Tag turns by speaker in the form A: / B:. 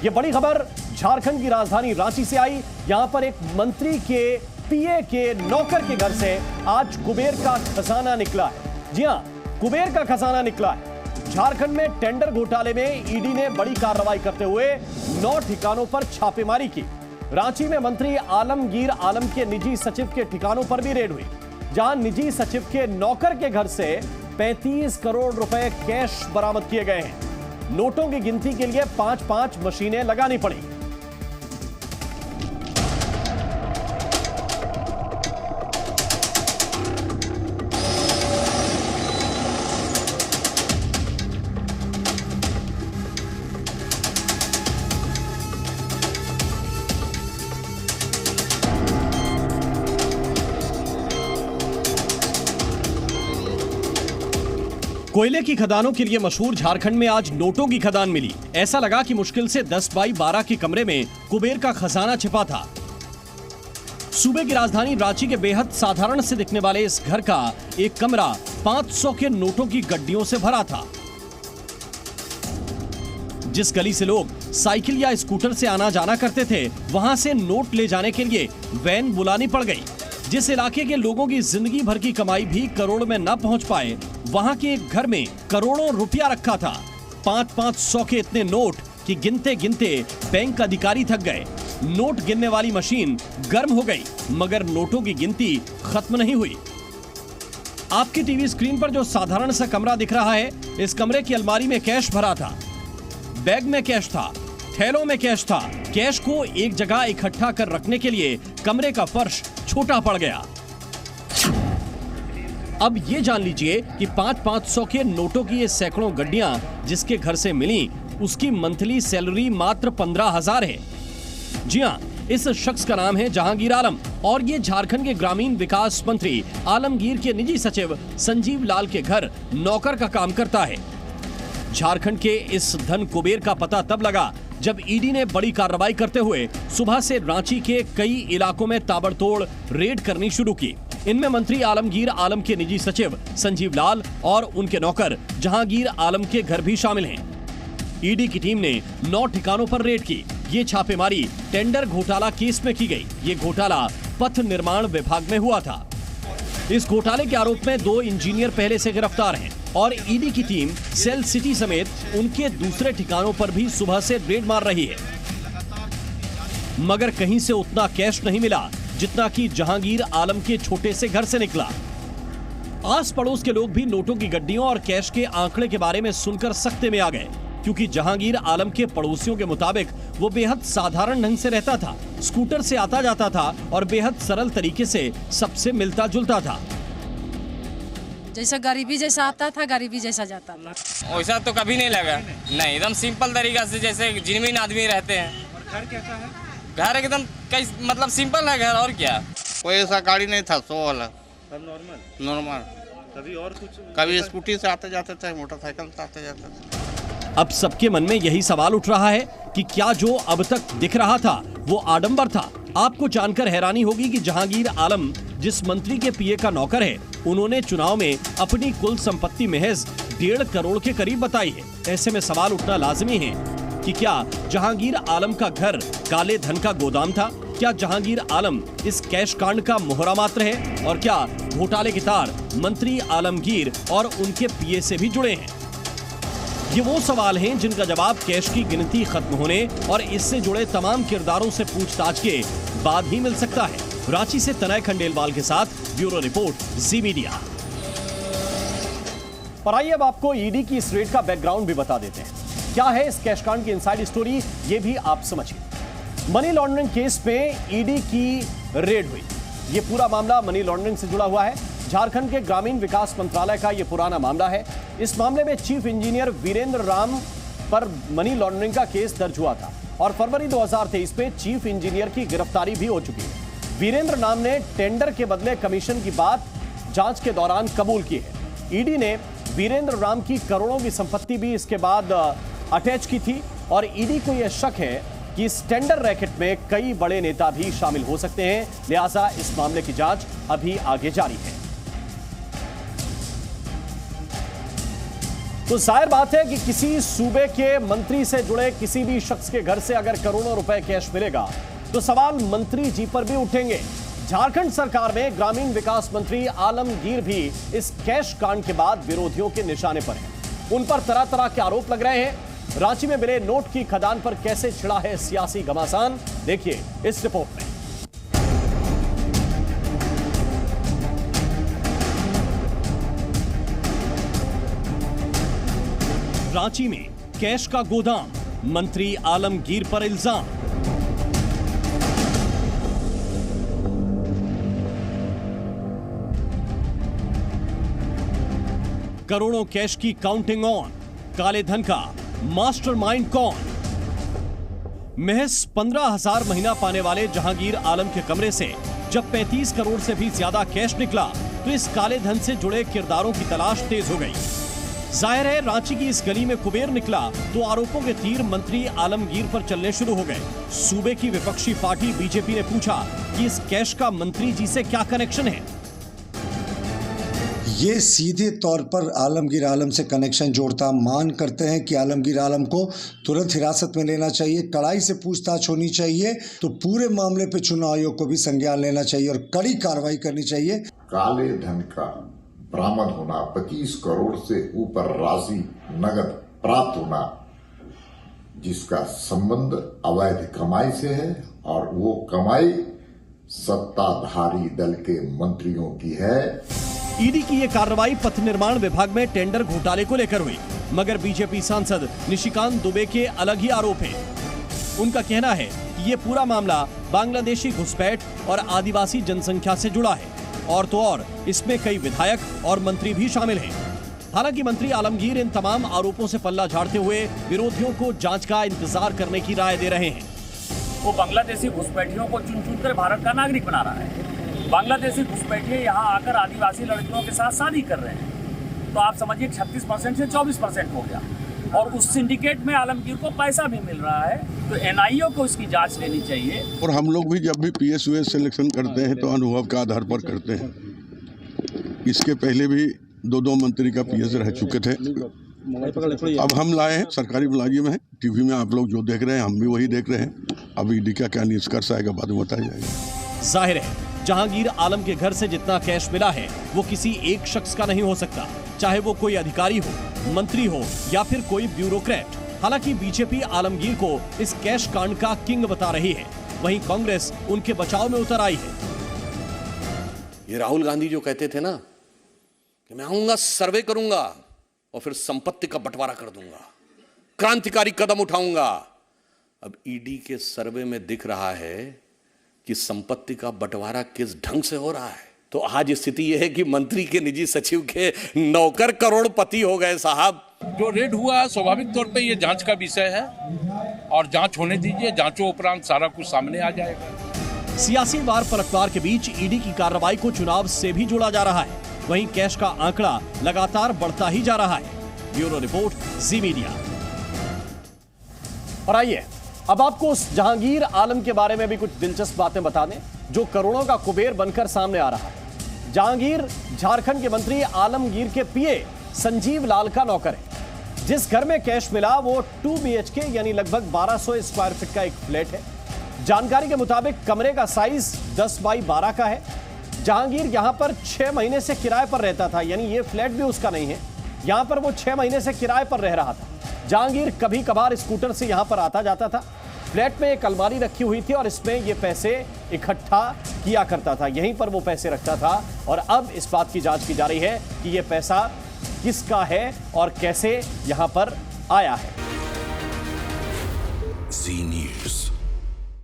A: ये बड़ी खबर झारखंड की राजधानी रांची से आई। यहां पर एक मंत्री के पीए के नौकर के घर से आज कुबेर का खजाना निकला है। जी हां, कुबेर का खजाना निकला है। झारखंड में टेंडर घोटाले में ईडी ने बड़ी कार्रवाई करते हुए 9 ठिकानों पर छापेमारी की। रांची में मंत्री आलमगीर आलम के निजी सचिव के ठिकानों पर भी रेड हुई, जहां निजी सचिव के नौकर के घर से 35 करोड़ रुपए कैश बरामद किए गए हैं। नोटों की गिनती के लिए 5-5 मशीनें लगानी पड़ी। कोयले की खदानों के लिए मशहूर झारखंड में आज नोटों की खदान मिली। ऐसा लगा कि मुश्किल से 10 बाई 12 के कमरे में कुबेर का खजाना छिपा था। सूबे की राजधानी रांची के बेहद साधारण से दिखने वाले इस घर का एक कमरा 500 के नोटों की गड्डियों से भरा था। जिस गली से लोग साइकिल या स्कूटर से आना जाना करते थे, वहां से नोट ले जाने के लिए वैन बुलानी पड़ गई। जिस इलाके के लोगों की जिंदगी भर की कमाई भी करोड़ में न पहुंच पाए, वहां के एक घर में करोड़ों रुपया रखा था। 500 के इतने नोट कि गिनते गिनते बैंक अधिकारी थक गए। नोट गिनने वाली मशीन गर्म हो गई, मगर नोटों की गिनती खत्म नहीं हुई। आपकी टीवी स्क्रीन पर जो साधारण सा कमरा दिख रहा है, इस कमरे की अलमारी में कैश भरा था, बैग में कैश था, थैलों में कैश था। कैश को एक जगह इकट्ठा कर रखने के लिए कमरे का फर्श छोटा पड़ गया। अब ये जान लीजिए कि 500 के नोटों की ये सैकड़ों गड्डियां जिसके घर से मिली, उसकी मंथली सैलरी मात्र 15,000 है। जी हां, इस शख्स का नाम है जहांगीर आलम और ये झारखंड के ग्रामीण विकास मंत्री आलमगीर के निजी सचिव संजीव लाल के घर नौकर का काम करता है। झारखंड के इस धन कुबेर का पता तब लगा जब ईडी ने बड़ी कार्रवाई करते हुए सुबह से रांची के कई इलाकों में ताबड़तोड़ रेड करनी शुरू की। इनमें मंत्री आलमगीर आलम के निजी सचिव संजीव लाल और उनके नौकर जहांगीर आलम के घर भी शामिल हैं। ईडी की टीम ने 9 ठिकानों पर रेड की। ये छापेमारी टेंडर घोटाला केस में की गई। ये घोटाला पथ निर्माण विभाग में हुआ था। इस घोटाले के आरोप में 2 इंजीनियर पहले से गिरफ्तार हैं और ईडी की टीम सेल सिटी समेत उनके दूसरे ठिकानों पर भी सुबह से रेड मार रही है, मगर कहीं से उतना कैश नहीं मिला जितना कि जहांगीर आलम के छोटे से घर से निकला। आस पड़ोस के लोग भी नोटों की गड्डियों और कैश के आंकड़े के बारे में सुनकर सकते में आ गए, क्योंकि जहांगीर आलम के पड़ोसियों के मुताबिक वो बेहद साधारण ढंग से रहता था, स्कूटर से आता जाता था और बेहद सरल तरीके से सबसे मिलता जुलता था।
B: जैसा गरीबी जैसा आता था, गरीबी जैसा जाता था।
C: वैसा तो कभी नहीं लगा, नहीं, एकदम सिंपल तरीका से जैसे जिनवीन आदमी रहते हैं।
D: और घर कैसा है?
C: घर एकदम मतलब सिंपल है घर, और क्या।
E: कोई ऐसा गाड़ी नहीं था, 100 वाला,
D: सब नॉर्मल। कभी और कुछ?
E: कभी स्कूटी से आते जाते थे, मोटरसाइकिल से आते जाते थे।
A: अब सबके मन में यही सवाल उठ रहा है कि क्या जो अब तक दिख रहा था वो आडंबर था। आपको जानकर हैरानी होगी कि जहांगीर आलम जिस मंत्री के पीए का नौकर है, उन्होंने चुनाव में अपनी कुल संपत्ति महज 1.5 करोड़ के करीब बताई है। ऐसे में सवाल उठना लाजमी है कि क्या जहांगीर आलम का घर काले धन का गोदाम था? क्या जहांगीर आलम इस कैश कांड का मोहरा मात्र है? और क्या घोटाले के तार मंत्री आलमगीर और उनके पीए से भी जुड़े हैं? ये वो सवाल हैं जिनका जवाब कैश की गिनती खत्म होने और इससे जुड़े तमाम किरदारों से पूछताछ के बाद ही मिल सकता है। रांची से तनय खंडेलवाल के साथ ब्यूरो रिपोर्ट, जी मीडिया। पर आइए अब आपको ईडी की इस रेड का बैकग्राउंड भी बता देते हैं। क्या है इस कैश कांड की इनसाइड स्टोरी, ये भी आप समझिए। मनी लॉन्ड्रिंग केस में ईडी की रेड हुई। ये पूरा मामला मनी लॉन्ड्रिंग से जुड़ा हुआ है। झारखंड के ग्रामीण विकास मंत्रालय का यह पुराना मामला है। इस मामले में चीफ इंजीनियर वीरेंद्र राम पर मनी लॉन्ड्रिंग का केस दर्ज हुआ था और फरवरी 2023 में चीफ इंजीनियर की गिरफ्तारी भी हो चुकी है। वीरेंद्र राम ने टेंडर के बदले कमीशन की बात जांच के दौरान कबूल की है। ईडी ने वीरेंद्र राम की करोड़ों की संपत्ति भी इसके बाद अटैच की थी और ईडी को यह शक है कि इस टेंडर रैकेट में कई बड़े नेता भी शामिल हो सकते हैं। लिहाजा इस मामले की जांच अभी आगे जारी है। तो जाहिर बात है कि किसी सूबे के मंत्री से जुड़े किसी भी शख्स के घर से अगर करोड़ों रुपए कैश मिलेगा तो सवाल मंत्री जी पर भी उठेंगे। झारखंड सरकार में ग्रामीण विकास मंत्री आलमगीर भी इस कैश कांड के बाद विरोधियों के निशाने पर हैं। उन पर तरह तरह के आरोप लग रहे हैं। रांची में मिले नोट की खदान पर कैसे छिड़ा है सियासी घमासान, देखिए इस रिपोर्ट में। रांची में कैश का गोदाम, मंत्री आलमगीर पर इल्जाम। करोड़ों कैश की काउंटिंग ऑन, काले धन का मास्टरमाइंड कौन? महज 15,000 महीना पाने वाले जहांगीर आलम के कमरे से जब 35 करोड़ से भी ज्यादा कैश निकला तो इस काले धन से जुड़े किरदारों की तलाश तेज हो गई। जाहिर है रांची की इस गली में कुबेर निकला तो आरोपों के तीर मंत्री आलमगीर पर चलने शुरू हो गए। सूबे की विपक्षी पार्टी बीजेपी ने पूछा कि इस कैश का मंत्री जी से क्या कनेक्शन है।
F: ये सीधे तौर पर आलमगीर आलम से कनेक्शन जोड़ता मान करते हैं कि आलमगीर आलम को तुरंत हिरासत में लेना चाहिए, कड़ाई से पूछताछ होनी चाहिए, तो पूरे मामले पे चुनाव आयोग को भी संज्ञान लेना चाहिए और कड़ी कार्रवाई करनी चाहिए।
G: काले धन का बरामद होना, 25 करोड़ से ऊपर राशि नगद प्राप्त होना, जिसका संबंध अवैध कमाई से है और वो कमाई सत्ताधारी दल के मंत्रियों की है।
A: ईडी की यह कार्रवाई पथ निर्माण विभाग में टेंडर घोटाले को लेकर हुई, मगर बीजेपी सांसद निशिकांत दुबे के अलग ही आरोप हैं। उनका कहना है कि यह पूरा मामला बांग्लादेशी घुसपैठ और आदिवासी जनसंख्या से जुड़ा है और तो और इसमें कई विधायक और मंत्री भी शामिल हैं। हालांकि मंत्री आलमगीर इन तमाम आरोपों से पल्ला झाड़ते हुए विरोधियों को जांच का इंतजार करने की राय दे रहे हैं।
H: वो बांग्लादेशी घुसपैठियों को चुन चुन कर भारत का नागरिक बना रहा है। बांग्लादेशी घुसपैठिए यहाँ आकर आदिवासी लड़कियों के साथ शादी कर रहे हैं, तो आप समझिए 36% से 24% हो गया और उस सिंडिकेट में आलमगीर को पैसा भी मिल रहा है। तो एनआईओ को इसकी जांच लेनी चाहिए। और
I: हम लोग भी जब भी पीएसयूएस सिलेक्शन करते हैं तो अनुभव के आधार पर करते हैं। इसके पहले भी 2 मंत्री का पीएस रह चुके थे। अब हम लाए हैं, सरकारी मुलाजिम है, टीवी में आप लोग जो देख रहे हैं हम भी वही देख रहे हैं। अब ईडी का क्या निष्कर्ष आएगा बाद में बताया जाएगा।
A: जाहिर है जहांगीर आलम के घर से जितना कैश मिला है वो किसी एक शख्स का नहीं हो सकता, चाहे वो कोई अधिकारी हो, मंत्री हो या फिर कोई ब्यूरोक्रेट। हालांकि बीजेपी आलमगीर को इस कैश कांड का किंग बता रही है, वहीं कांग्रेस उनके बचाव में उतर आई है।
J: ये राहुल गांधी जो कहते थे ना कि मैं आऊंगा, सर्वे करूंगा और फिर संपत्ति का बंटवारा कर दूंगा, क्रांतिकारी कदम उठाऊंगा। अब ईडी के सर्वे में दिख रहा है कि संपत्ति का बंटवारा किस ढंग से हो रहा है। तो आज स्थिति यह है कि मंत्री के निजी सचिव के नौकर करोड़पति हो गए साहब।
K: जो रेड हुआ स्वाभाविक तौर पे ये जांच का विषय है और जांच होने दीजिए, जांचों उपरांत सारा कुछ सामने आ जाएगा।
A: सियासी वार पलटवार के बीच ईडी की कार्रवाई को चुनाव से भी जोड़ा जा रहा है, वहीं कैश का आंकड़ा लगातार बढ़ता ही जा रहा है। ब्यूरो रिपोर्ट, जी मीडिया। और आइए अब आपको उस जहांगीर आलम के बारे में भी कुछ दिलचस्प बातें बता दें जो करोड़ों का कुबेर बनकर सामने आ रहा है। जहांगीर झारखंड के मंत्री आलमगीर के पीए संजीव लाल का नौकर है। जिस घर में कैश मिला वो 2 BHK यानी लगभग 1200 स्क्वायर फीट का एक फ्लैट है। जानकारी के मुताबिक कमरे का साइज 10 बाई 12 का है। जहांगीर यहां पर 6 महीने से किराए पर रहता था, यानी ये फ्लैट भी उसका नहीं है, यहां पर वो 6 महीने से किराए पर रह रहा था। जहांगीर कभी कभार स्कूटर से यहां पर आता जाता था। फ्लैट में एक अलमारी रखी हुई थी और इसमें ये पैसे इकट्ठा किया करता था, यहीं पर वो पैसे रखता था। और अब इस बात की जांच की जा रही है कि ये पैसा किसका है और कैसे यहां पर आया है।
J: जी न्यूज़।